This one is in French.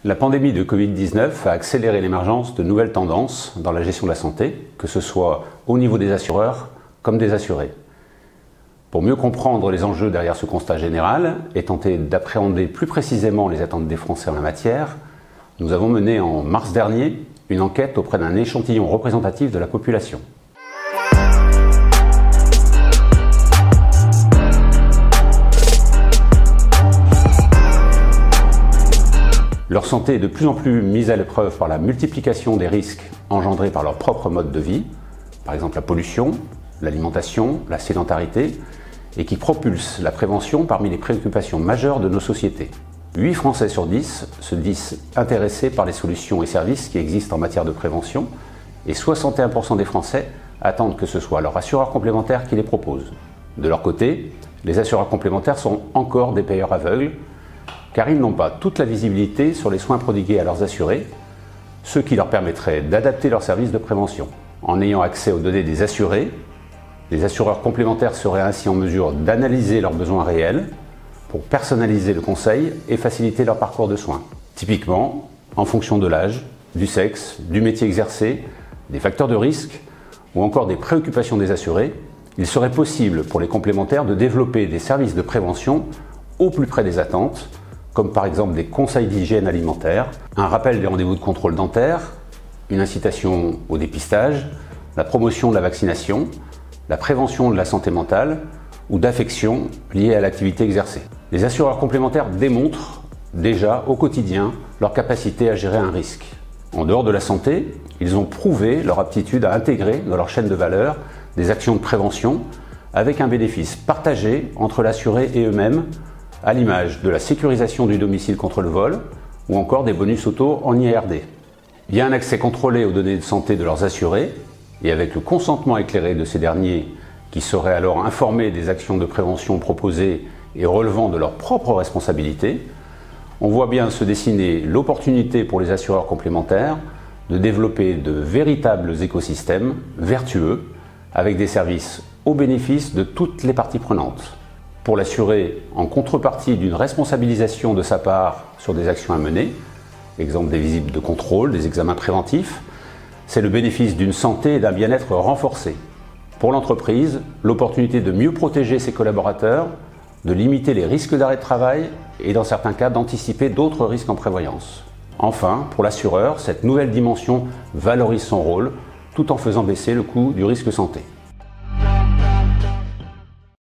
La pandémie de Covid-19 a accéléré l'émergence de nouvelles tendances dans la gestion de la santé, que ce soit au niveau des assureurs comme des assurés. Pour mieux comprendre les enjeux derrière ce constat général et tenter d'appréhender plus précisément les attentes des Français en la matière, nous avons mené en mars dernier une enquête auprès d'un échantillon représentatif de la population. Leur santé est de plus en plus mise à l'épreuve par la multiplication des risques engendrés par leur propre mode de vie, par exemple la pollution, l'alimentation, la sédentarité, et qui propulse la prévention parmi les préoccupations majeures de nos sociétés. 8 Français sur 10 se disent intéressés par les solutions et services qui existent en matière de prévention, et 61% des Français attendent que ce soit leur assureur complémentaire qui les propose. De leur côté, les assureurs complémentaires sont encore des payeurs aveugles, car ils n'ont pas toute la visibilité sur les soins prodigués à leurs assurés, ce qui leur permettrait d'adapter leurs services de prévention. En ayant accès aux données des assurés, les assureurs complémentaires seraient ainsi en mesure d'analyser leurs besoins réels pour personnaliser le conseil et faciliter leur parcours de soins. Typiquement, en fonction de l'âge, du sexe, du métier exercé, des facteurs de risque ou encore des préoccupations des assurés, il serait possible pour les complémentaires de développer des services de prévention au plus près des attentes, comme par exemple des conseils d'hygiène alimentaire, un rappel des rendez-vous de contrôle dentaire, une incitation au dépistage, la promotion de la vaccination, la prévention de la santé mentale ou d'affections liées à l'activité exercée. Les assureurs complémentaires démontrent déjà au quotidien leur capacité à gérer un risque. En dehors de la santé, ils ont prouvé leur aptitude à intégrer dans leur chaîne de valeur des actions de prévention avec un bénéfice partagé entre l'assuré et eux-mêmes, à l'image de la sécurisation du domicile contre le vol ou encore des bonus auto en IRD. Via un accès contrôlé aux données de santé de leurs assurés et avec le consentement éclairé de ces derniers qui seraient alors informés des actions de prévention proposées et relevant de leur propre responsabilité, on voit bien se dessiner l'opportunité pour les assureurs complémentaires de développer de véritables écosystèmes vertueux avec des services au bénéfice de toutes les parties prenantes. Pour l'assuré, en contrepartie d'une responsabilisation de sa part sur des actions à mener, exemple des visites de contrôle, des examens préventifs, c'est le bénéfice d'une santé et d'un bien-être renforcés. Pour l'entreprise, l'opportunité de mieux protéger ses collaborateurs, de limiter les risques d'arrêt de travail et dans certains cas d'anticiper d'autres risques en prévoyance. Enfin, pour l'assureur, cette nouvelle dimension valorise son rôle tout en faisant baisser le coût du risque santé.